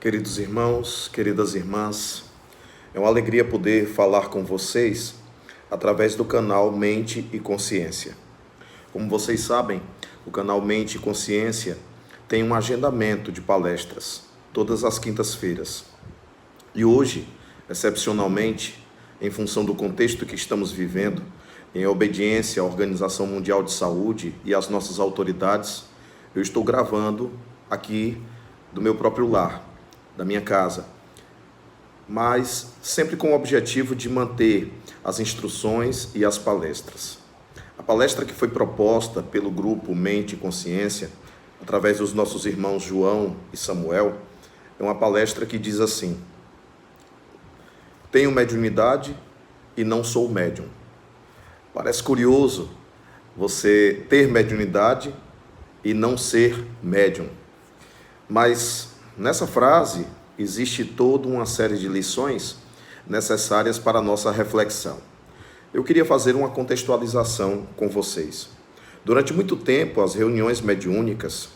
Queridos irmãos, queridas irmãs, é uma alegria poder falar com vocês através do canal Mente e Consciência. Como vocês sabem, o canal Mente e Consciência tem um agendamento de palestras todas as quintas-feiras. E hoje, excepcionalmente, em função do contexto que estamos vivendo, em obediência à Organização Mundial de Saúde e às nossas autoridades, eu estou gravando aqui do meu próprio lar, da minha casa, mas sempre com o objetivo de manter as instruções e as palestras. A palestra que foi proposta pelo grupo Mente e Consciência, através dos nossos irmãos João e Samuel, é uma palestra que diz assim: tenho mediunidade e não sou médium. Parece curioso você ter mediunidade e não ser médium, mas nessa frase existe toda uma série de lições necessárias para a nossa reflexão. Eu queria fazer uma contextualização com vocês. Durante muito tempo, as reuniões mediúnicas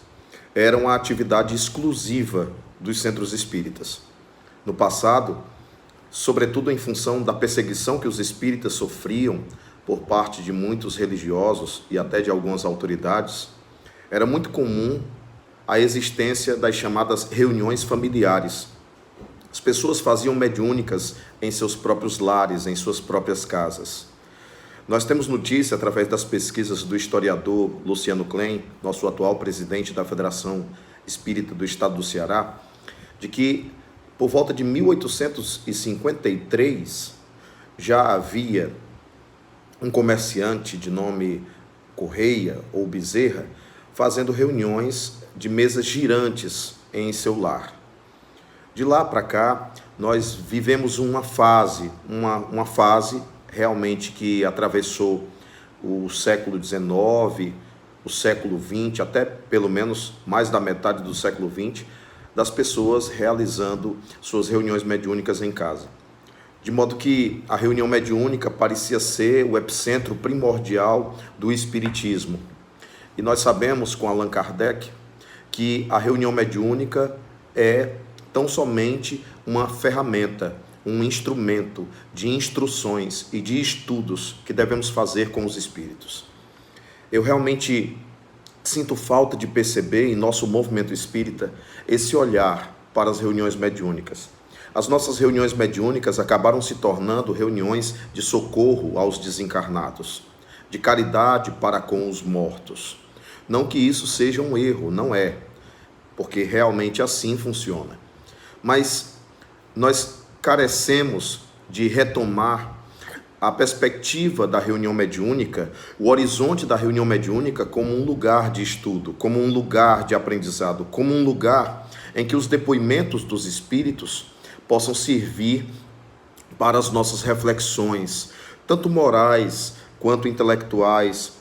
eram a atividade exclusiva dos centros espíritas. No passado, sobretudo em função da perseguição que os espíritas sofriam por parte de muitos religiosos e até de algumas autoridades, era muito comum a existência das chamadas reuniões familiares. As pessoas faziam mediúnicas em seus próprios lares, em suas próprias casas. Nós temos notícia, através das pesquisas do historiador Luciano Klein, nosso atual presidente da Federação Espírita do Estado do Ceará, de que por volta de 1853 já havia um comerciante de nome Correia ou Bezerra fazendo reuniões de mesas girantes em seu lar. De lá para cá, nós vivemos uma fase realmente que atravessou o século XIX, o século XX, até pelo menos mais da metade do século XX, das pessoas realizando suas reuniões mediúnicas em casa. De modo que a reunião mediúnica parecia ser o epicentro primordial do espiritismo. E nós sabemos, com Allan Kardec, que a reunião mediúnica é tão somente uma ferramenta, um instrumento de instruções e de estudos que devemos fazer com os espíritos. Eu realmente sinto falta de perceber em nosso movimento espírita esse olhar para as reuniões mediúnicas. As nossas reuniões mediúnicas acabaram se tornando reuniões de socorro aos desencarnados, de caridade para com os mortos. Não que isso seja um erro, não é, porque realmente assim funciona. Mas nós carecemos de retomar a perspectiva da reunião mediúnica, o horizonte da reunião mediúnica como um lugar de estudo, como um lugar de aprendizado, como um lugar em que os depoimentos dos espíritos possam servir para as nossas reflexões, tanto morais quanto intelectuais,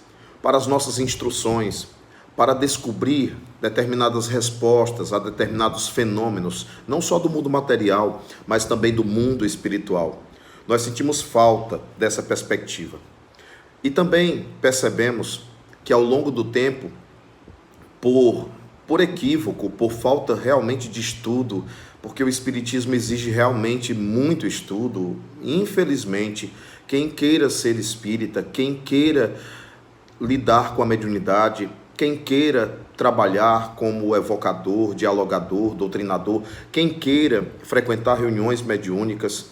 para as nossas instruções, para descobrir determinadas respostas a determinados fenômenos, não só do mundo material, mas também do mundo espiritual. Nós sentimos falta dessa perspectiva. E também percebemos que ao longo do tempo, por equívoco, por falta realmente de estudo, porque o espiritismo exige realmente muito estudo, infelizmente, quem queira ser espírita, quem queira lidar com a mediunidade, quem queira trabalhar como evocador, dialogador, doutrinador, quem queira frequentar reuniões mediúnicas,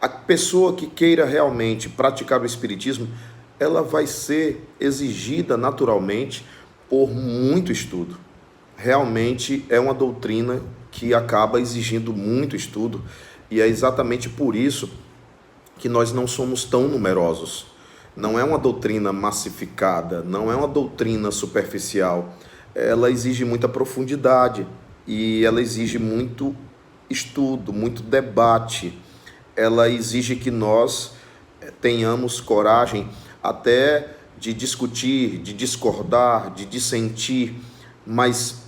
a pessoa que queira realmente praticar o espiritismo, ela vai ser exigida naturalmente por muito estudo. Realmente é uma doutrina que acaba exigindo muito estudo e é exatamente por isso que nós não somos tão numerosos. Não é uma doutrina massificada, não é uma doutrina superficial. Ela exige muita profundidade e ela exige muito estudo, muito debate. Ela exige que nós tenhamos coragem até de discutir, de discordar, de dissentir, mas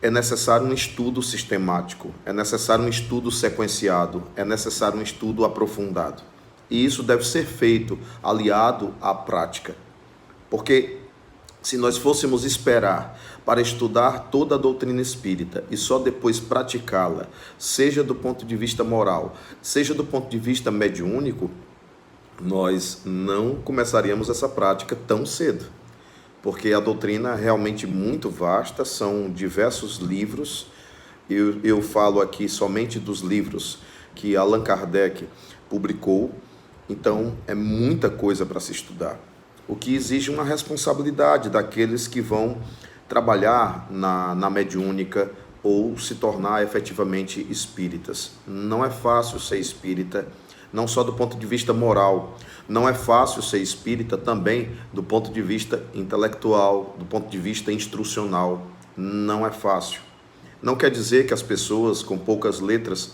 é necessário um estudo sistemático, é necessário um estudo sequenciado, é necessário um estudo aprofundado. E isso deve ser feito aliado à prática, porque Se nós fôssemos esperar para estudar toda a doutrina espírita e só depois praticá-la, seja do ponto de vista moral, seja do ponto de vista mediúnico, nós não começaríamos essa prática tão cedo, porque a doutrina é realmente muito vasta, são diversos livros. Eu falo aqui somente dos livros que Allan Kardec publicou, então é muita coisa para se estudar, o que exige uma responsabilidade daqueles que vão trabalhar na mediúnica ou se tornar efetivamente espíritas. Não é fácil ser espírita, não só do ponto de vista moral, não é fácil ser espírita também do ponto de vista intelectual, do ponto de vista instrucional, não é fácil. Não quer dizer que as pessoas com poucas letras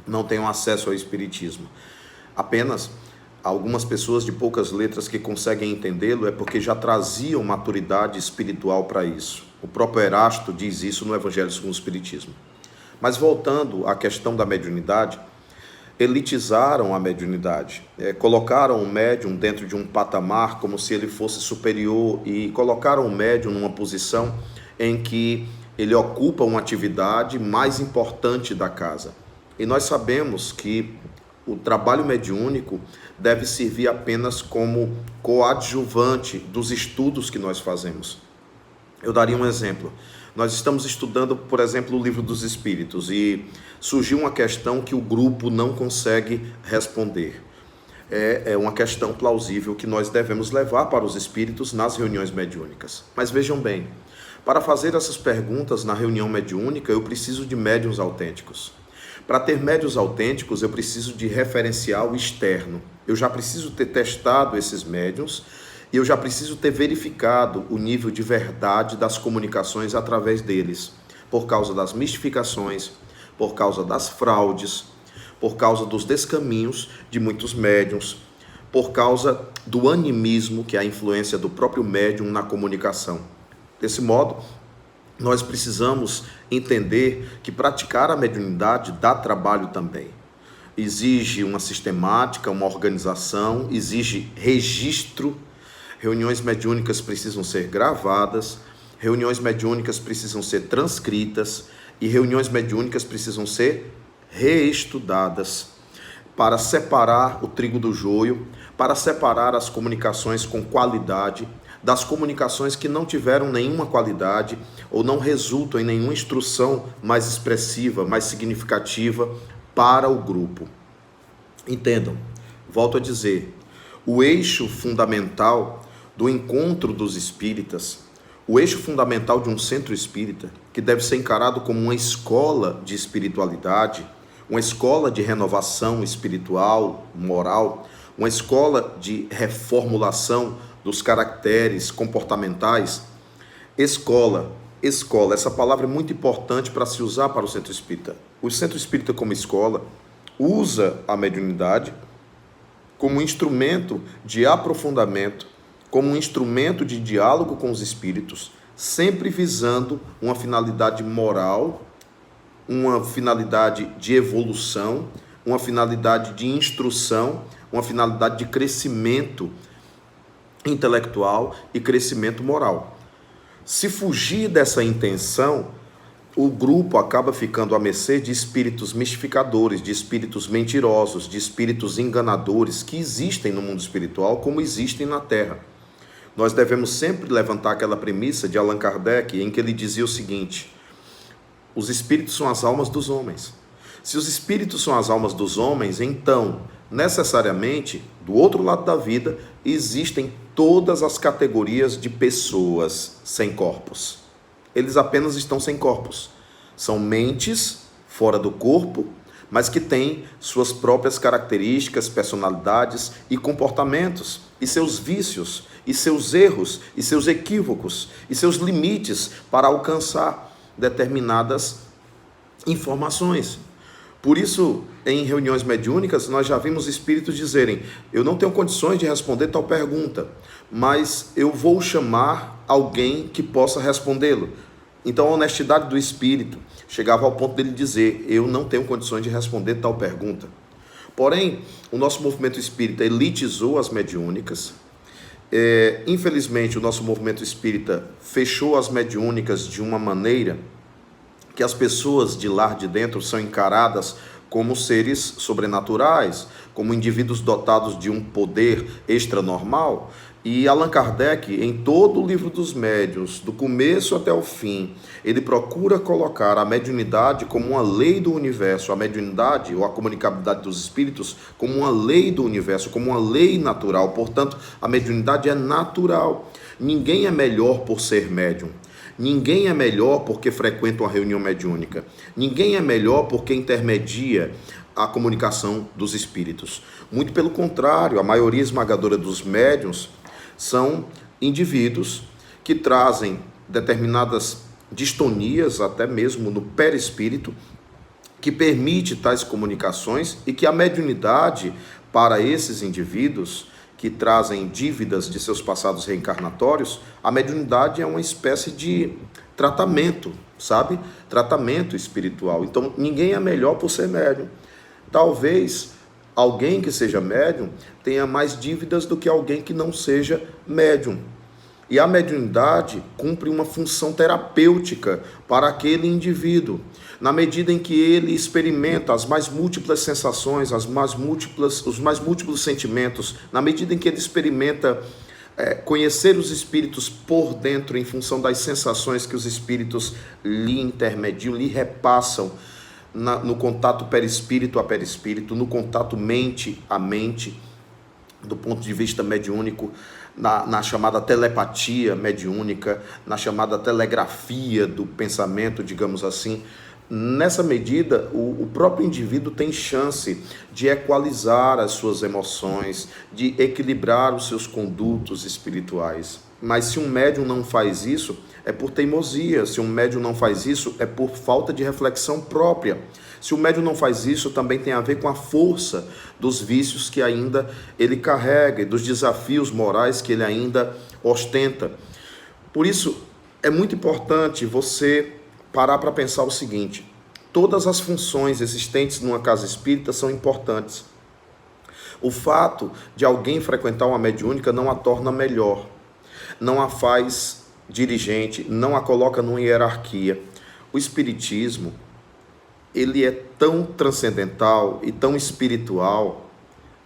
não tenham acesso ao espiritismo. Apenas algumas pessoas de poucas letras que conseguem entendê-lo é porque já traziam maturidade espiritual para isso. O próprio Erasto diz isso no Evangelho segundo o Espiritismo. Mas voltando à questão da mediunidade, elitizaram a mediunidade, colocaram o médium dentro de um patamar como se ele fosse superior e colocaram o médium numa posição em que ele ocupa uma atividade mais importante da casa. E nós sabemos que o trabalho mediúnico deve servir apenas como coadjuvante dos estudos que nós fazemos. Eu daria um exemplo. Nós estamos estudando, por exemplo, o Livro dos Espíritos e surgiu uma questão que o grupo não consegue responder. É uma questão plausível que nós devemos levar para os espíritos nas reuniões mediúnicas. Mas vejam bem, para fazer essas perguntas na reunião mediúnica, eu preciso de médiuns autênticos. Para ter médiuns autênticos, eu preciso de referencial externo. Eu já preciso ter testado esses médiuns e eu já preciso ter verificado o nível de verdade das comunicações através deles, por causa das mistificações, por causa das fraudes, por causa dos descaminhos de muitos médiuns, por causa do animismo, que é a influência do próprio médium na comunicação. Desse modo, nós precisamos entender que praticar a mediunidade dá trabalho também. Exige uma sistemática, uma organização, exige registro. Reuniões mediúnicas precisam ser gravadas, reuniões mediúnicas precisam ser transcritas e reuniões mediúnicas precisam ser reestudadas para separar o trigo do joio, para separar as comunicações com qualidade das comunicações que não tiveram nenhuma qualidade ou não resultam em nenhuma instrução mais expressiva, mais significativa para o grupo. Entendam, volto a dizer, o eixo fundamental do encontro dos espíritas, o eixo fundamental de um centro espírita, que deve ser encarado como uma escola de espiritualidade, uma escola de renovação espiritual, moral, uma escola de reformulação dos caracteres comportamentais. Escola, essa palavra é muito importante para se usar para o centro espírita. O centro espírita, como escola, usa a mediunidade como instrumento de aprofundamento, como um instrumento de diálogo com os espíritos, sempre visando uma finalidade moral, uma finalidade de evolução, uma finalidade de instrução, uma finalidade de crescimento intelectual e crescimento moral. Se fugir dessa intenção, o grupo acaba ficando à mercê de espíritos mistificadores, de espíritos mentirosos, de espíritos enganadores que existem no mundo espiritual como existem na Terra. Nós devemos sempre levantar aquela premissa de Allan Kardec, em que ele dizia o seguinte: os espíritos são as almas dos homens. Se os espíritos são as almas dos homens, então, necessariamente, do outro lado da vida, existem todas as categorias de pessoas sem corpos. Eles apenas estão sem corpos. São mentes fora do corpo, mas que têm suas próprias características, personalidades e comportamentos, e seus vícios, e seus erros, e seus equívocos, e seus limites para alcançar determinadas informações. Por isso, em reuniões mediúnicas, nós já vimos espíritos dizerem: eu não tenho condições de responder tal pergunta, mas eu vou chamar alguém que possa respondê-lo. Então a honestidade do espírito chegava ao ponto dele dizer: eu não tenho condições de responder tal pergunta. Porém, o nosso movimento espírita elitizou as mediúnicas Infelizmente, o nosso movimento espírita fechou as mediúnicas de uma maneira que as pessoas de lá de dentro são encaradas como seres sobrenaturais, como indivíduos dotados de um poder extranormal. E Allan Kardec, em todo o livro dos médiuns, do começo até o fim, ele procura colocar a mediunidade como uma lei do universo, a mediunidade ou a comunicabilidade dos espíritos como uma lei do universo, como uma lei natural. Portanto, a mediunidade é natural. Ninguém é melhor por ser médium. Ninguém é melhor porque frequenta uma reunião mediúnica. Ninguém é melhor porque intermedia a comunicação dos espíritos. Muito pelo contrário, a maioria esmagadora dos médiuns são indivíduos que trazem determinadas distonias, até mesmo no perispírito, que permite tais comunicações e que a mediunidade para esses indivíduos que trazem dívidas de seus passados reencarnatórios, a mediunidade é uma espécie de tratamento, sabe? Tratamento espiritual. Então, ninguém é melhor por ser médium. Talvez alguém que seja médium tenha mais dívidas do que alguém que não seja médium. E a mediunidade cumpre uma função terapêutica para aquele indivíduo, na medida em que ele experimenta as mais múltiplas sensações, os mais múltiplos sentimentos, na medida em que ele experimenta conhecer os espíritos por dentro, em função das sensações que os espíritos lhe intermediam, lhe repassam, no contato perispírito a perispírito, no contato mente a mente, do ponto de vista mediúnico, na chamada telepatia mediúnica, na chamada telegrafia do pensamento, digamos assim. Nessa medida, o próprio indivíduo tem chance de equalizar as suas emoções, de equilibrar os seus condutos espirituais. Mas se um médium não faz isso, é por teimosia. Se um médium não faz isso, é por falta de reflexão própria. Se o médium não faz isso, também tem a ver com a força dos vícios que ainda ele carrega e dos desafios morais que ele ainda ostenta. Por isso, é muito importante você parar para pensar o seguinte: todas as funções existentes numa casa espírita são importantes. O fato de alguém frequentar uma mediúnica não a torna melhor, não a faz dirigente, não a coloca numa hierarquia. O espiritismo, ele é tão transcendental e tão espiritual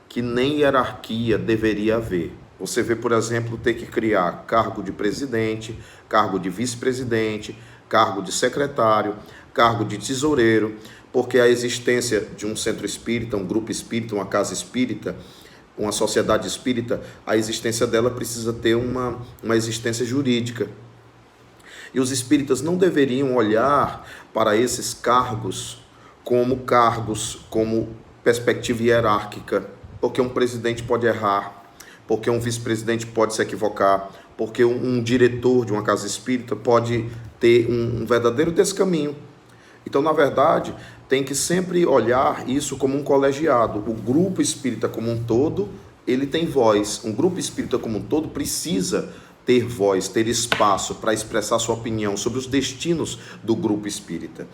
que nem hierarquia deveria haver. Você vê, por exemplo, ter que criar cargo de presidente, cargo de vice-presidente, cargo de secretário, cargo de tesoureiro, porque a existência de um centro espírita, um grupo espírita, uma casa espírita, uma sociedade espírita, a existência dela precisa ter uma existência jurídica. E os espíritas não deveriam olhar para esses cargos como perspectiva hierárquica, porque um presidente pode errar, porque um vice-presidente pode se equivocar, porque um diretor de uma casa espírita pode ter um verdadeiro descaminho. Então, na verdade, tem que sempre olhar isso como um colegiado. O grupo espírita como um todo, ele tem voz. Um grupo espírita como um todo precisa ter voz, ter espaço para expressar sua opinião sobre os destinos do grupo espírita.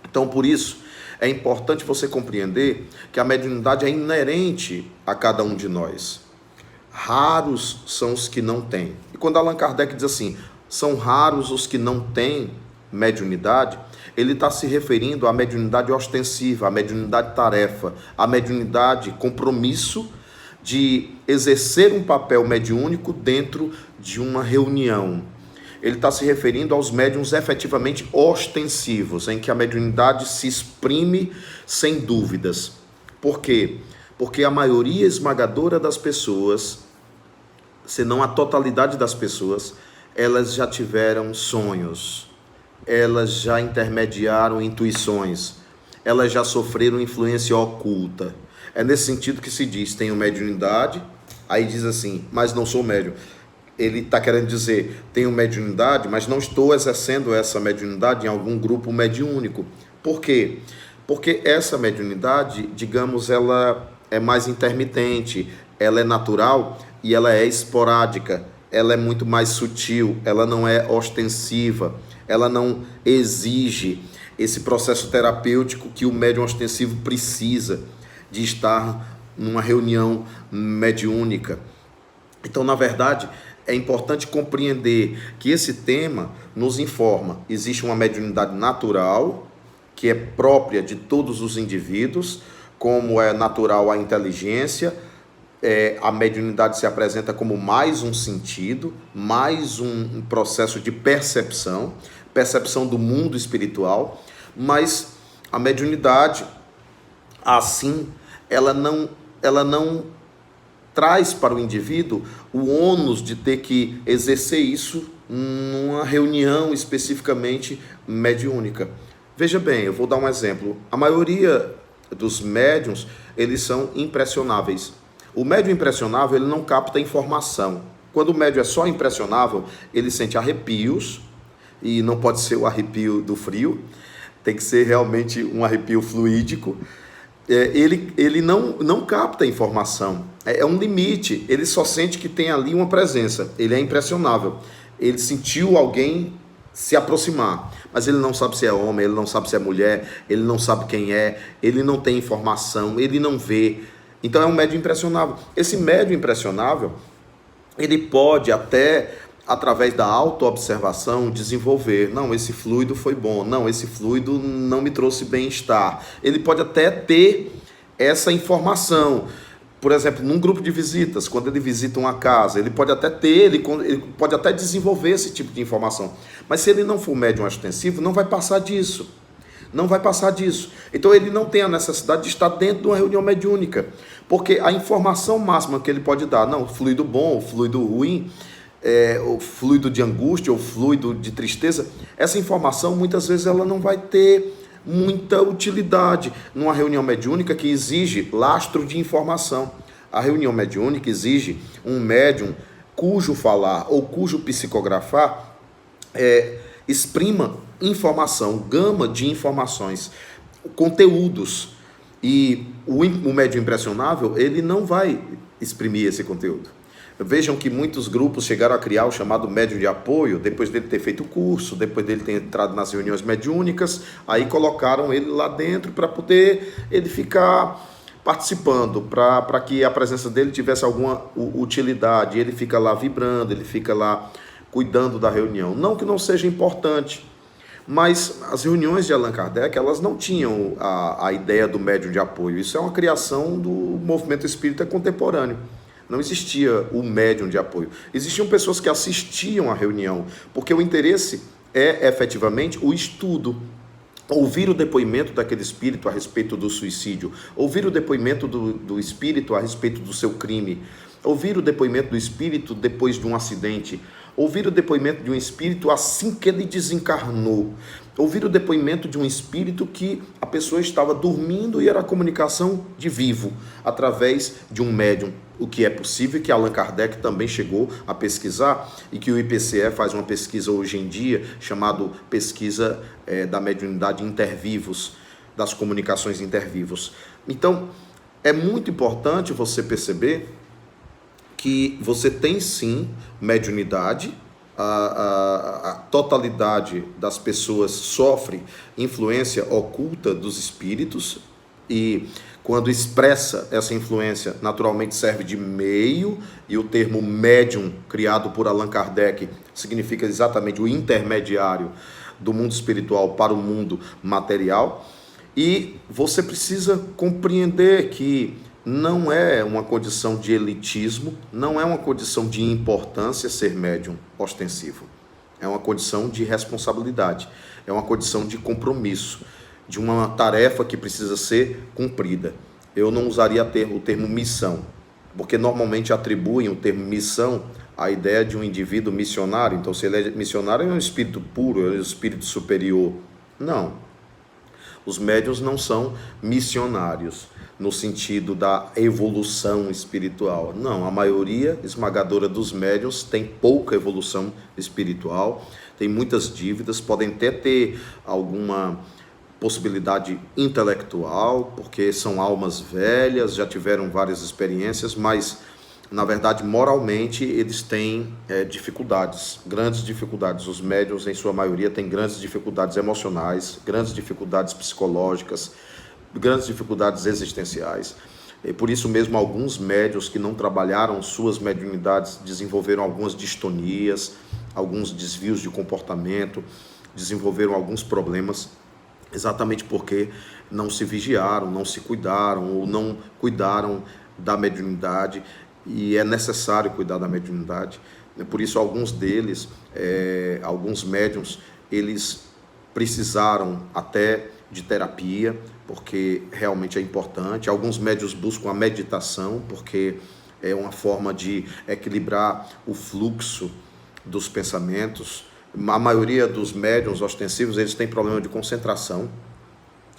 Então, por isso, é importante você compreender que a mediunidade é inerente a cada um de nós. Raros são os que não têm. E quando Allan Kardec diz assim, são raros os que não têm mediunidade, ele está se referindo à mediunidade ostensiva, à mediunidade tarefa, à mediunidade compromisso de exercer um papel mediúnico dentro de uma reunião. Ele está se referindo aos médiuns efetivamente ostensivos, em que a mediunidade se exprime sem dúvidas. Por quê? Porque a maioria esmagadora das pessoas, se não a totalidade das pessoas, elas já tiveram sonhos, elas já intermediaram intuições, elas já sofreram influência oculta. É nesse sentido que se diz, tenho mediunidade, aí diz assim, mas não sou médium. Ele está querendo dizer, tenho mediunidade, mas não estou exercendo essa mediunidade em algum grupo mediúnico. Por quê? Porque essa mediunidade, digamos, ela é mais intermitente, ela é natural e ela é esporádica, ela é muito mais sutil, ela não é ostensiva, ela não exige esse processo terapêutico que o médium ostensivo precisa de estar numa reunião mediúnica. Então, na verdade, é importante compreender que esse tema nos informa. Existe uma mediunidade natural, que é própria de todos os indivíduos, como é natural a inteligência. A mediunidade se apresenta como mais um sentido, mais um processo de percepção do mundo espiritual, mas a mediunidade, assim, ela não traz para o indivíduo o ônus de ter que exercer isso numa reunião especificamente mediúnica. Veja bem, eu vou dar um exemplo. A maioria dos médiuns, eles são impressionáveis. O médium impressionável, ele não capta informação. Quando o médium é só impressionável, ele sente arrepios, e não pode ser o arrepio do frio, tem que ser realmente um arrepio fluídico. Ele não capta informação, é um limite, ele só sente que tem ali uma presença, ele é impressionável, ele sentiu alguém se aproximar, mas ele não sabe se é homem, ele não sabe se é mulher, ele não sabe quem é, ele não tem informação, ele não vê. Então é um médium impressionável. Esse médium impressionável, ele pode até, através da autoobservação, desenvolver. Não, esse fluido foi bom. Não, esse fluido não me trouxe bem-estar. Ele pode até ter essa informação. Por exemplo, num grupo de visitas, quando ele visita uma casa, ele pode até ter, ele pode até desenvolver esse tipo de informação. Mas se ele não for médium ostensivo, não vai passar disso. Não vai passar disso. Então ele não tem a necessidade de estar dentro de uma reunião mediúnica, porque a informação máxima que ele pode dar, não, fluido bom, fluido ruim, o fluido de angústia, o fluido de tristeza, essa informação muitas vezes ela não vai ter muita utilidade numa reunião mediúnica que exige lastro de informação. A reunião mediúnica exige um médium cujo falar ou cujo psicografar exprima informação, gama de informações, conteúdos, e o médium impressionável, ele não vai exprimir esse conteúdo. Vejam que muitos grupos chegaram a criar o chamado médium de apoio, depois dele ter feito o curso, depois dele ter entrado nas reuniões mediúnicas, aí colocaram ele lá dentro para poder ele ficar participando, para que a presença dele tivesse alguma utilidade. Ele fica lá vibrando, ele fica lá cuidando da reunião. Não que não seja importante, mas as reuniões de Allan Kardec, elas não tinham a ideia do médium de apoio. Isso é uma criação do movimento espírita contemporâneo. Não existia o médium de apoio. Existiam pessoas que assistiam à reunião, porque o interesse é efetivamente o estudo. Ouvir o depoimento daquele espírito a respeito do suicídio, ouvir o depoimento do espírito a respeito do seu crime, ouvir o depoimento do espírito depois de um acidente, ouvir o depoimento de um espírito assim que ele desencarnou, ouvir o depoimento de um espírito que a pessoa estava dormindo e era a comunicação de vivo, através de um médium, o que é possível, que Allan Kardec também chegou a pesquisar, e que o IPCE faz uma pesquisa hoje em dia, chamada pesquisa da mediunidade intervivos, das comunicações intervivos. Então, é muito importante você perceber que você tem sim mediunidade, a totalidade das pessoas sofre influência oculta dos espíritos, e quando expressa essa influência, naturalmente serve de meio, e o termo médium, criado por Allan Kardec, significa exatamente o intermediário do mundo espiritual para o mundo material. E você precisa compreender que não é uma condição de elitismo, não é uma condição de importância ser médium ostensivo. É uma condição de responsabilidade, é uma condição de compromisso, de uma tarefa que precisa ser cumprida. Eu não usaria o termo missão, porque normalmente atribuem o termo missão à ideia de um indivíduo missionário. Então, se ele é missionário, ele é um espírito puro, ele é um espírito superior. Não. Os médiuns não são missionários no sentido da evolução espiritual. Não, a maioria esmagadora dos médiuns tem pouca evolução espiritual, tem muitas dívidas, podem até ter alguma possibilidade intelectual, porque são almas velhas, já tiveram várias experiências, mas, na verdade, moralmente, eles têm dificuldades, grandes dificuldades. Os médiuns, em sua maioria, têm grandes dificuldades emocionais, grandes dificuldades psicológicas, grandes dificuldades existenciais. E por isso mesmo, alguns médiuns que não trabalharam suas mediunidades desenvolveram algumas distonias, alguns desvios de comportamento, desenvolveram alguns problemas, exatamente porque não se vigiaram, não se cuidaram ou não cuidaram da mediunidade, e é necessário cuidar da mediunidade. Por isso, alguns deles, alguns médiuns, eles precisaram até de terapia, porque realmente é importante. Alguns médiuns buscam a meditação, porque é uma forma de equilibrar o fluxo dos pensamentos. A maioria dos médiuns ostensivos, eles têm problema de concentração,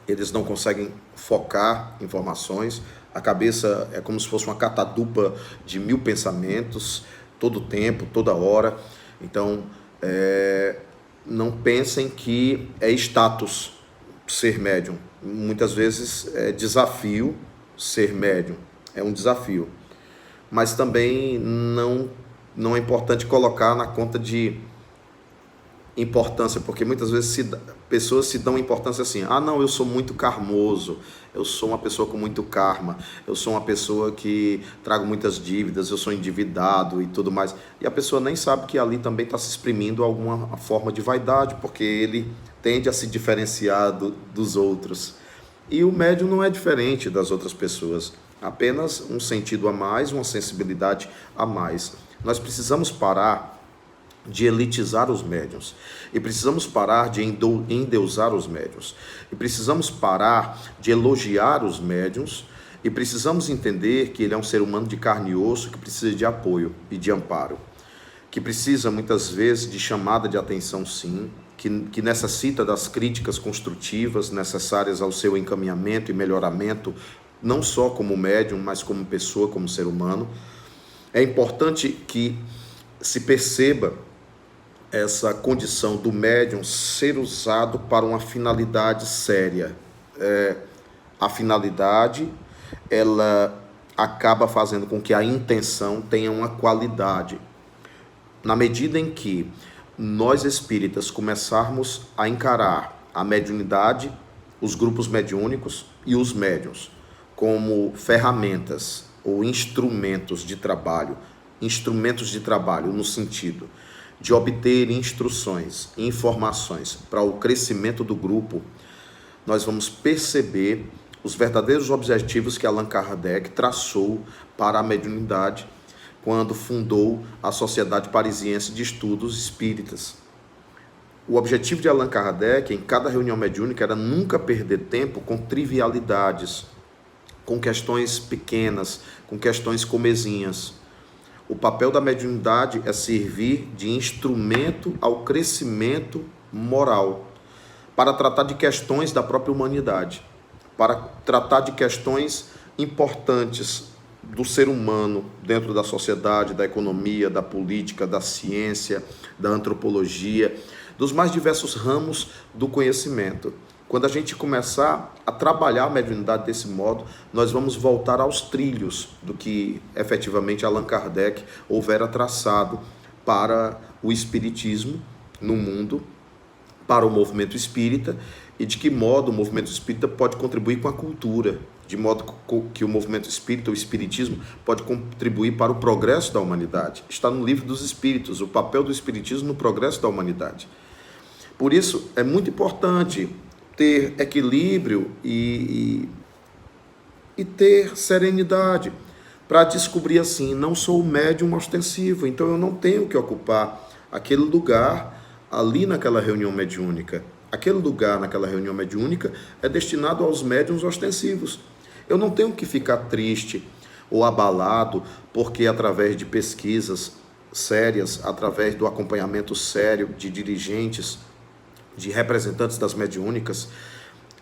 eles não conseguem focar informações, a cabeça é como se fosse uma catadupa de 1000 pensamentos, todo tempo, toda hora. Então, não pensem que é status ser médium. Muitas vezes é desafio ser médium, é um desafio. Mas também não é importante colocar na conta de importância, porque muitas vezes pessoas se dão importância assim: ah, não, eu sou muito karmoso, eu sou uma pessoa com muito karma, eu sou uma pessoa que trago muitas dívidas, eu sou endividado e tudo mais. E a pessoa nem sabe que ali também está se exprimindo alguma forma de vaidade, porque ele tende a se diferenciar dos outros. E o médium não é diferente das outras pessoas, apenas um sentido a mais, uma sensibilidade a mais. Nós precisamos parar de elitizar os médiuns, e precisamos parar de endeusar os médiuns, e precisamos parar de elogiar os médiuns, e precisamos entender que ele é um ser humano de carne e osso que precisa de apoio e de amparo, que precisa muitas vezes de chamada de atenção, sim, que necessita das críticas construtivas necessárias ao seu encaminhamento e melhoramento, não só como médium, mas como pessoa, como ser humano. É importante que se perceba essa condição do médium ser usado para uma finalidade séria. A finalidade, ela acaba fazendo com que a intenção tenha uma qualidade. Na medida em que nós espíritas começarmos a encarar a mediunidade, os grupos mediúnicos e os médiuns como ferramentas ou instrumentos de trabalho no sentido de obter instruções, informações para o crescimento do grupo, nós vamos perceber os verdadeiros objetivos que Allan Kardec traçou para a mediunidade quando fundou a Sociedade Parisiense de Estudos Espíritas. O objetivo de Allan Kardec, em cada reunião mediúnica, era nunca perder tempo com trivialidades, com questões pequenas, com questões comezinhas. O papel da mediunidade é servir de instrumento ao crescimento moral, para tratar de questões da própria humanidade, para tratar de questões importantes do ser humano dentro da sociedade, da economia, da política, da ciência, da antropologia, dos mais diversos ramos do conhecimento. Quando a gente começar a trabalhar a mediunidade desse modo, nós vamos voltar aos trilhos do que efetivamente Allan Kardec houvera traçado para o espiritismo no mundo, para o movimento espírita, e de que modo o movimento espírita pode contribuir com a cultura, de modo que o movimento espírita, o espiritismo, pode contribuir para o progresso da humanidade. Está no Livro dos Espíritos, o papel do espiritismo no progresso da humanidade. Por isso, é muito importante ter equilíbrio e ter serenidade, para descobrir assim: não sou médium ostensivo, então eu não tenho que ocupar aquele lugar ali naquela reunião mediúnica. Aquele lugar naquela reunião mediúnica é destinado aos médiuns ostensivos. Eu não tenho que ficar triste ou abalado porque através de pesquisas sérias, através do acompanhamento sério de dirigentes, de representantes das mediúnicas,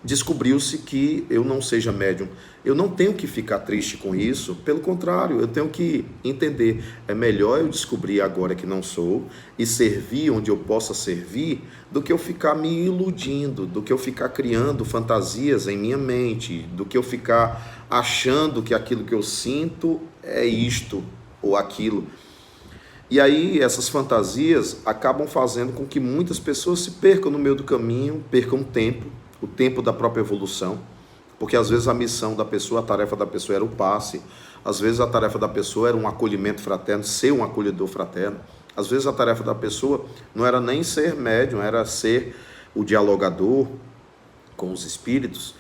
descobriu-se que eu não seja médium. Eu não tenho que ficar triste com isso, pelo contrário, eu tenho que entender: é melhor eu descobrir agora que não sou e servir onde eu possa servir, do que eu ficar me iludindo, do que eu ficar criando fantasias em minha mente, do que eu ficar achando que aquilo que eu sinto é isto ou aquilo. E aí essas fantasias acabam fazendo com que muitas pessoas se percam no meio do caminho, percam tempo, o tempo da própria evolução, Porque às vezes a missão da pessoa, a tarefa da pessoa era o passe, às vezes a tarefa da pessoa era um acolhimento fraterno, ser um acolhedor fraterno, às vezes a tarefa da pessoa não era nem ser médium, era ser o dialogador com os espíritos.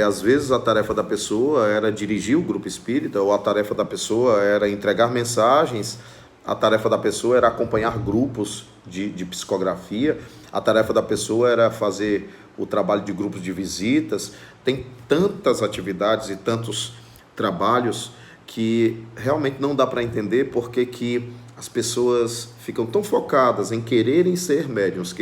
Às vezes a tarefa da pessoa era dirigir o grupo espírita, ou a tarefa da pessoa era entregar mensagens, a tarefa da pessoa era acompanhar grupos de psicografia, a tarefa da pessoa era fazer o trabalho de grupos de visitas. Tem tantas atividades e tantos trabalhos que realmente não dá para entender porque que as pessoas ficam tão focadas em quererem ser médiuns.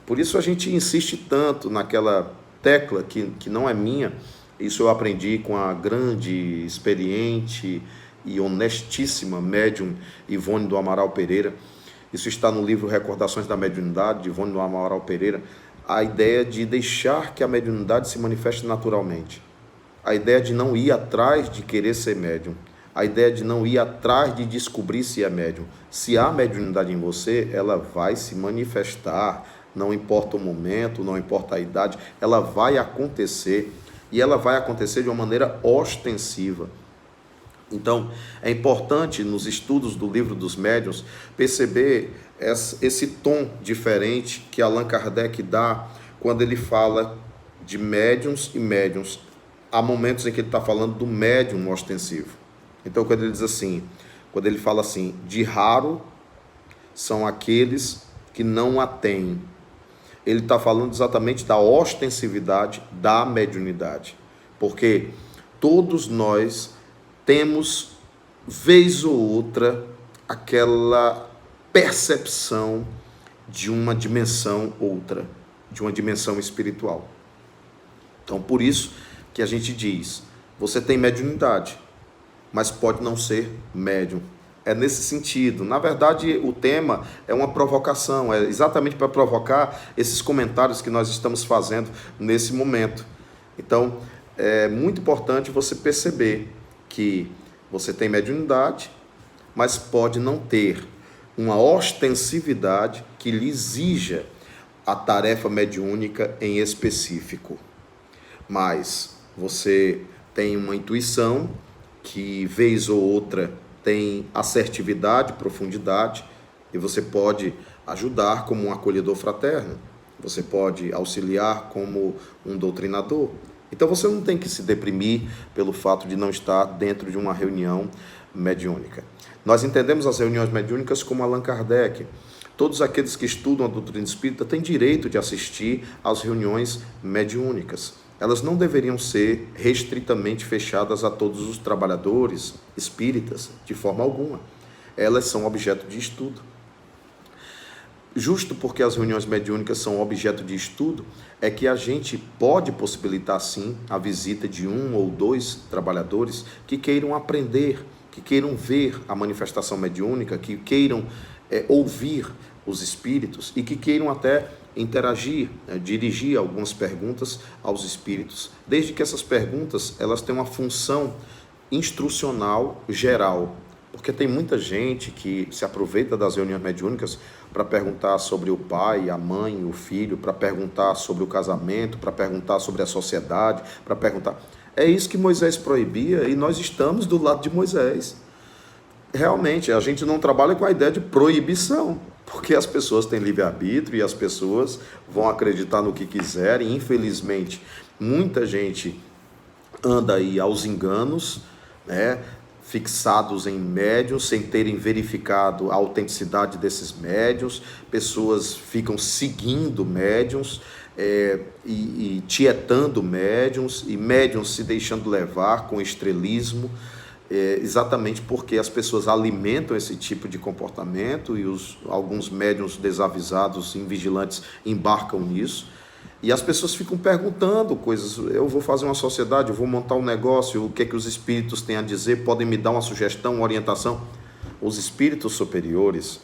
Por isso a gente insiste tanto naquela tecla que não é minha. Isso eu aprendi com a grande, experiente e honestíssima médium Ivone do Amaral Pereira. Isso está no livro Recordações da Mediunidade, de Ivone do Amaral Pereira. A ideia de deixar que a mediunidade se manifeste naturalmente. A ideia de não ir atrás de querer ser médium. A ideia de não ir atrás de descobrir se é médium. Se há mediunidade em você, ela vai se manifestar. Não importa o momento, não importa a idade, ela vai acontecer. E ela vai acontecer de uma maneira ostensiva. Então, é importante nos estudos do Livro dos Médiuns perceber esse tom diferente que Allan Kardec dá quando ele fala de médiuns e médiuns. Há momentos em que ele está falando do médium ostensivo. Então, quando ele diz assim, quando ele fala assim, de raro são aqueles que não a têm, ele está falando exatamente da ostensividade da mediunidade. Porque todos nós temos, vez ou outra, aquela percepção de uma dimensão outra, de uma dimensão espiritual. Então, por isso que a gente diz, você tem mediunidade, mas pode não ser médium. É nesse sentido. Na verdade, o tema é uma provocação, é exatamente para provocar esses comentários que nós estamos fazendo nesse momento. Então, é muito importante você perceber que você tem mediunidade, mas pode não ter uma ostensividade que lhe exija a tarefa mediúnica em específico. Mas você tem uma intuição que, vez ou outra, tem assertividade, profundidade, e você pode ajudar como um acolhedor fraterno, você pode auxiliar como um doutrinador. Então você não tem que se deprimir pelo fato de não estar dentro de uma reunião mediúnica. Nós entendemos as reuniões mediúnicas como Allan Kardec. Todos aqueles que estudam a doutrina espírita têm direito de assistir às reuniões mediúnicas. Elas não deveriam ser restritamente fechadas a todos os trabalhadores espíritas, de forma alguma. Elas são objeto de estudo. Justo porque as reuniões mediúnicas são objeto de estudo, é que a gente pode possibilitar, sim, a visita de um ou dois trabalhadores que queiram aprender, que queiram ver a manifestação mediúnica, que queiram ouvir os espíritos e que queiram até interagir, dirigir algumas perguntas aos espíritos, desde que essas perguntas elas tenham uma função instrucional geral. Porque tem muita gente que se aproveita das reuniões mediúnicas para perguntar sobre o pai, a mãe, o filho, para perguntar sobre o casamento, para perguntar sobre a sociedade, para perguntar... É isso que Moisés proibia e nós estamos do lado de Moisés. Realmente, a gente não trabalha com a ideia de proibição, porque as pessoas têm livre-arbítrio e as pessoas vão acreditar no que quiserem. Infelizmente, muita gente anda aí aos enganos, né? Fixados em médiuns, sem terem verificado a autenticidade desses médiuns. Pessoas ficam seguindo médiuns e tietando médiuns, e médiuns se deixando levar com estrelismo, exatamente porque as pessoas alimentam esse tipo de comportamento e alguns médiuns desavisados, invigilantes, embarcam nisso. E as pessoas ficam perguntando coisas. Eu vou fazer uma sociedade, eu vou montar um negócio, o que é que os espíritos têm a dizer? Podem me dar uma sugestão, uma orientação? Os espíritos superiores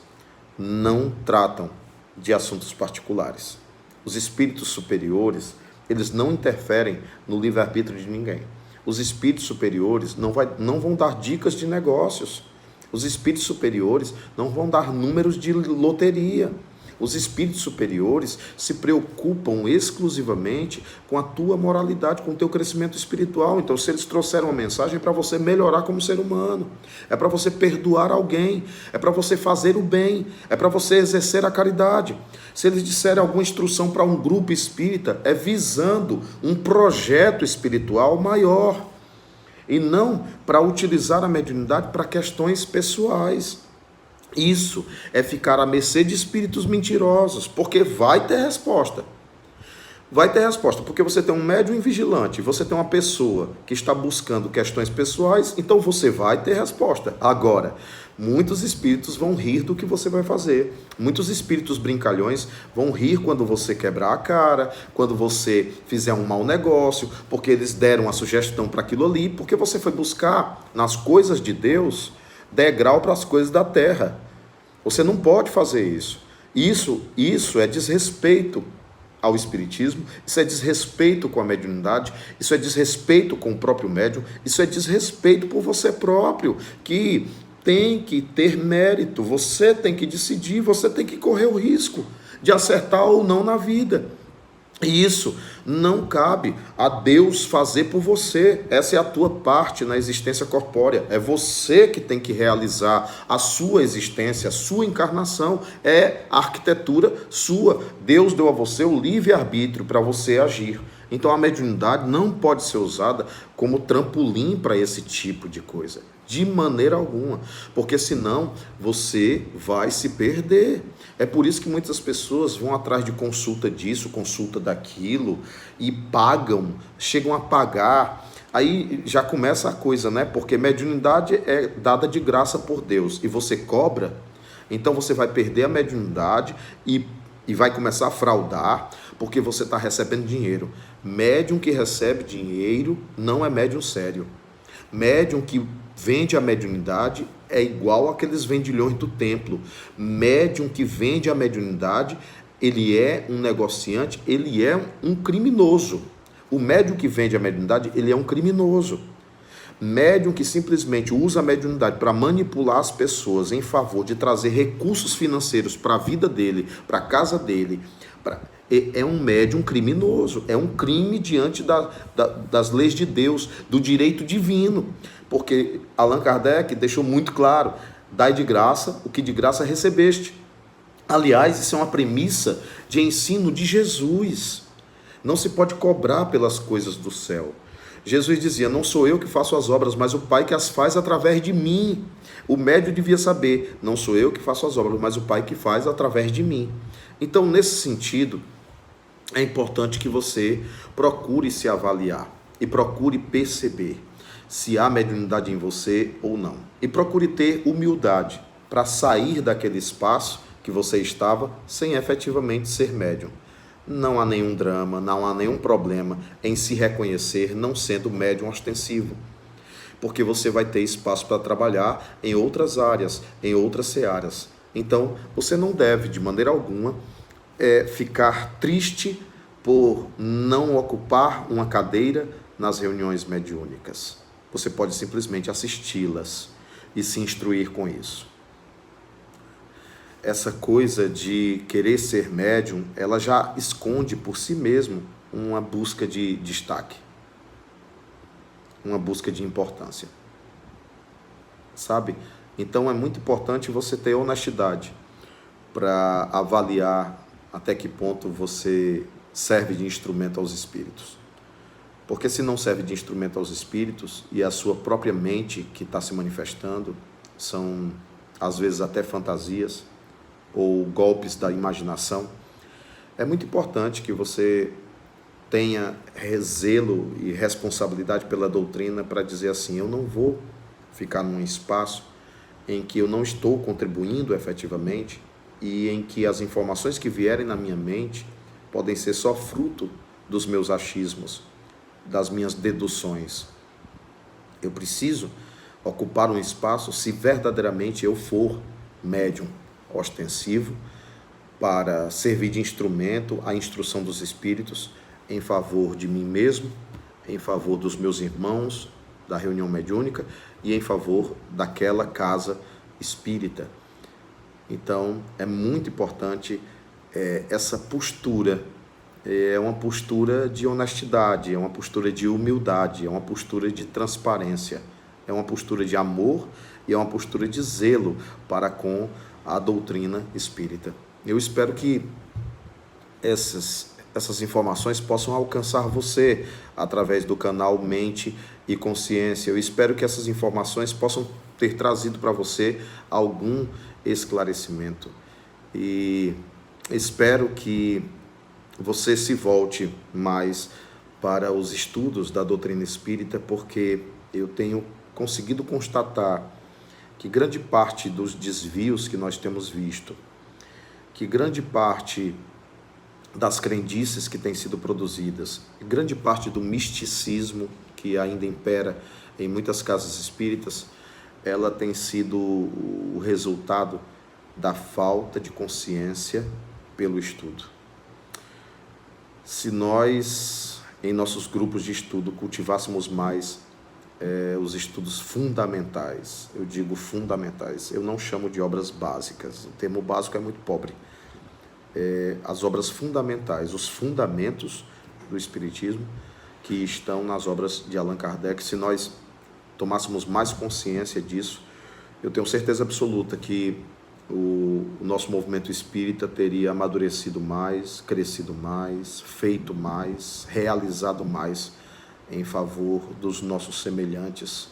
não tratam de assuntos particulares. Os espíritos superiores, eles não interferem no livre-arbítrio de ninguém. Os espíritos superiores não vão dar dicas de negócios. Os espíritos superiores não vão dar números de loteria. Os espíritos superiores se preocupam exclusivamente com a tua moralidade, com o teu crescimento espiritual. Então, se eles trouxeram uma mensagem, é para você melhorar como ser humano, é para você perdoar alguém, é para você fazer o bem, é para você exercer a caridade. Se eles disserem alguma instrução para um grupo espírita, é visando um projeto espiritual maior, e não para utilizar a mediunidade para questões pessoais. Isso é ficar à mercê de espíritos mentirosos, porque vai ter resposta. Vai ter resposta, porque você tem um médium vigilante, você tem uma pessoa que está buscando questões pessoais, então você vai ter resposta. Agora, muitos espíritos vão rir do que você vai fazer. Muitos espíritos brincalhões vão rir quando você quebrar a cara, quando você fizer um mau negócio, porque eles deram a sugestão para aquilo ali, porque você foi buscar nas coisas de Deus degrau para as coisas da terra. Você não pode fazer isso. Isso é desrespeito ao espiritismo, isso é desrespeito com a mediunidade, isso é desrespeito com o próprio médium, isso é desrespeito por você próprio, que tem que ter mérito, você tem que decidir, você tem que correr o risco de acertar ou não na vida. E isso não cabe a Deus fazer por você. Essa é a tua parte na existência corpórea. É você que tem que realizar a sua existência, a sua encarnação. É a arquitetura sua. Deus deu a você o livre-arbítrio para você agir. Então a mediunidade não pode ser usada como trampolim para esse tipo de coisa. De maneira alguma. Porque senão você vai se perder. É por isso que muitas pessoas vão atrás de consulta disso, consulta daquilo, e pagam, chegam a pagar. Aí já começa a coisa, né? Porque mediunidade é dada de graça por Deus, e você cobra, então você vai perder a mediunidade e vai começar a fraudar, porque você está recebendo dinheiro. Médium que recebe dinheiro não é médium sério. Médium que vende a mediunidade é igual àqueles vendilhões do templo. Médium que vende a mediunidade, ele é um negociante, ele é um criminoso. O médium que vende a mediunidade, ele é um criminoso. Médium que simplesmente usa a mediunidade para manipular as pessoas em favor de trazer recursos financeiros para a vida dele, para a casa dele, é um médium criminoso, é um crime diante das leis de Deus, do direito divino, porque Allan Kardec deixou muito claro: dai de graça o que de graça recebeste. Aliás, isso é uma premissa de ensino de Jesus. Não se pode cobrar pelas coisas do céu. Jesus dizia: não sou eu que faço as obras, mas o Pai que as faz através de mim. O médium devia saber: não sou eu que faço as obras, mas o Pai que faz através de mim. Então, nesse sentido, é importante que você procure se avaliar e procure perceber se há mediunidade em você ou não. E procure ter humildade para sair daquele espaço que você estava sem efetivamente ser médium. Não há nenhum drama, não há nenhum problema em se reconhecer não sendo médium ostensivo, porque você vai ter espaço para trabalhar em outras áreas, em outras searas. Então, você não deve, de maneira alguma, ficar triste por não ocupar uma cadeira nas reuniões mediúnicas. Você pode simplesmente assisti-las e se instruir com isso. Essa coisa de querer ser médium, ela já esconde por si mesmo uma busca de destaque, uma busca de importância, sabe? Então é muito importante você ter honestidade para avaliar até que ponto você serve de instrumento aos espíritos. Porque se não serve de instrumento aos espíritos e a sua própria mente que está se manifestando, são às vezes até fantasias ou golpes da imaginação, é muito importante que você tenha zelo e responsabilidade pela doutrina para dizer assim: eu não vou ficar num espaço em que eu não estou contribuindo efetivamente e em que as informações que vierem na minha mente podem ser só fruto dos meus achismos, das minhas deduções. Eu preciso ocupar um espaço se verdadeiramente eu for médium ostensivo, para servir de instrumento à instrução dos espíritos em favor de mim mesmo, em favor dos meus irmãos da reunião mediúnica e em favor daquela casa espírita. Então, é muito importante essa postura é uma postura de honestidade, é uma postura de humildade, é uma postura de transparência, é uma postura de amor e é uma postura de zelo para com a doutrina espírita. Eu espero que essas informações possam alcançar você através do canal Mente e Consciência. Eu espero que essas informações possam ter trazido para você algum esclarecimento. E espero que você se volte mais para os estudos da doutrina espírita, porque eu tenho conseguido constatar que grande parte dos desvios que nós temos visto, que grande parte das crendices que têm sido produzidas, grande parte do misticismo que ainda impera em muitas casas espíritas, ela tem sido o resultado da falta de consciência pelo estudo. Se nós, em nossos grupos de estudo, cultivássemos mais os estudos fundamentais, eu digo fundamentais, eu não chamo de obras básicas, o termo básico é muito pobre. As obras fundamentais, os fundamentos do Espiritismo que estão nas obras de Allan Kardec, se nós tomássemos mais consciência disso, eu tenho certeza absoluta que o nosso movimento espírita teria amadurecido mais, crescido mais, feito mais, realizado mais em favor dos nossos semelhantes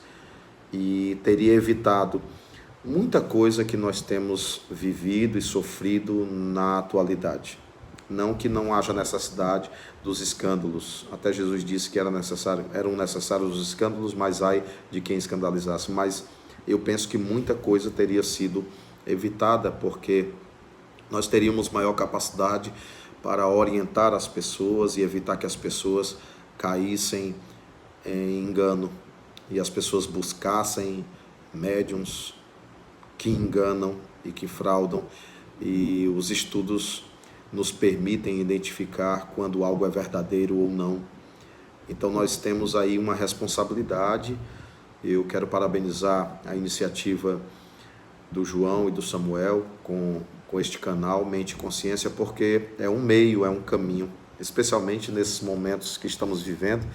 e teria evitado muita coisa que nós temos vivido e sofrido na atualidade. Não que não haja necessidade dos escândalos. Até Jesus disse que eram necessários os escândalos, mas ai de quem escandalizasse. Mas eu penso que muita coisa teria sido evitada, porque nós teríamos maior capacidade para orientar as pessoas e evitar que as pessoas caíssem em engano e as pessoas buscassem médiuns que enganam e que fraudam, e os estudos nos permitem identificar quando algo é verdadeiro ou não. Então nós temos aí uma responsabilidade. Eu quero parabenizar a iniciativa do João e do Samuel com este canal Mente e Consciência, porque é um meio, é um caminho, especialmente nesses momentos que estamos vivendo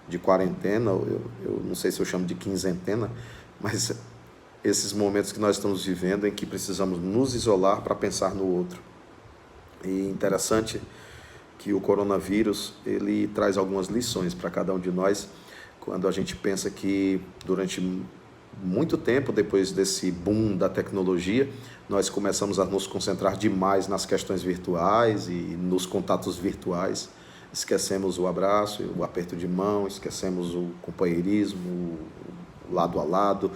de quarentena, eu não sei se eu chamo de quinzentena, mas esses momentos que nós estamos vivendo em que precisamos nos isolar para pensar no outro. E interessante que o coronavírus, ele traz algumas lições para cada um de nós, quando a gente pensa que durante muito tempo, depois desse boom da tecnologia, nós começamos a nos concentrar demais nas questões virtuais e nos contatos virtuais. Esquecemos o abraço, o aperto de mão, esquecemos o companheirismo, o lado a lado,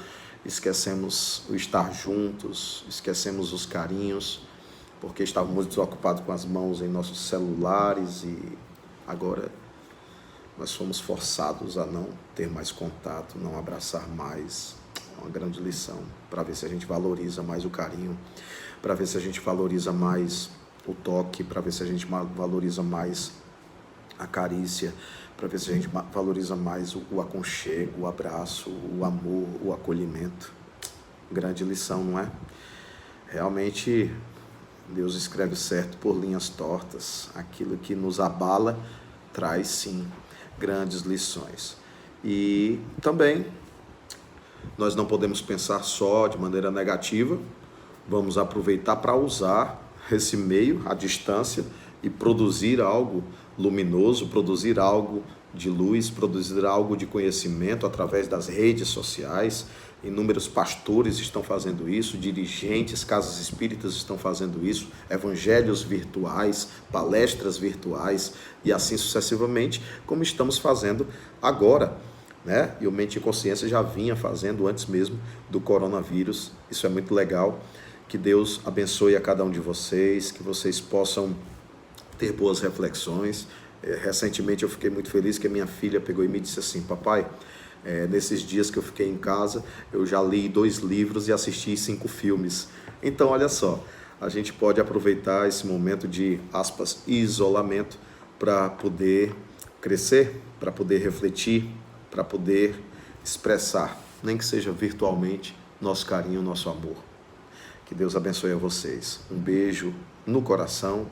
esquecemos o estar juntos, esquecemos os carinhos, porque estávamos desocupados com as mãos em nossos celulares e agora nós fomos forçados a não ter mais contato, não abraçar mais. Uma grande lição para ver se a gente valoriza mais o carinho, para ver se a gente valoriza mais o toque, para ver se a gente valoriza mais a carícia, para ver se a gente valoriza mais o aconchego, o abraço, o amor, o acolhimento. Grande lição, não é? Realmente, Deus escreve certo por linhas tortas. Aquilo que nos abala traz, sim, grandes lições. E também, nós não podemos pensar só de maneira negativa. Vamos aproveitar para usar esse meio, à distância, e produzir algo luminoso, produzir algo de luz, produzir algo de conhecimento através das redes sociais. Inúmeros pastores estão fazendo isso, dirigentes, casas espíritas estão fazendo isso, evangelhos virtuais, palestras virtuais e assim sucessivamente, como estamos fazendo agora, né? E o Mente e Consciência já vinha fazendo antes mesmo do coronavírus. Isso é muito legal. Que Deus abençoe a cada um de vocês, que vocês possam ter boas reflexões. Recentemente eu fiquei muito feliz que a minha filha pegou e me disse assim: papai, nesses dias que eu fiquei em casa, eu já li 2 livros e assisti 5 filmes. Então, olha só, a gente pode aproveitar esse momento de, aspas, isolamento para poder crescer, para poder refletir, para poder expressar, nem que seja virtualmente, nosso carinho, nosso amor. Que Deus abençoe a vocês. Um beijo no coração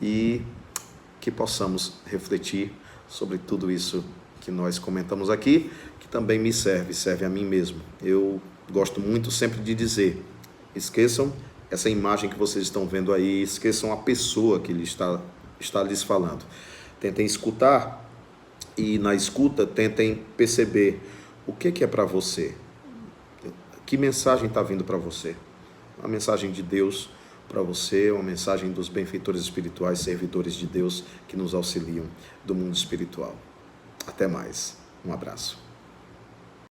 e que possamos refletir sobre tudo isso que nós comentamos aqui, que também me serve a mim mesmo. Eu gosto muito sempre de dizer, esqueçam essa imagem que vocês estão vendo aí, esqueçam a pessoa que está lhes falando. Tentem escutar e na escuta tentem perceber o que é para você. Que mensagem está vindo para você? A mensagem de Deus para você, uma mensagem dos benfeitores espirituais, servidores de Deus que nos auxiliam do mundo espiritual. Até mais. Um abraço.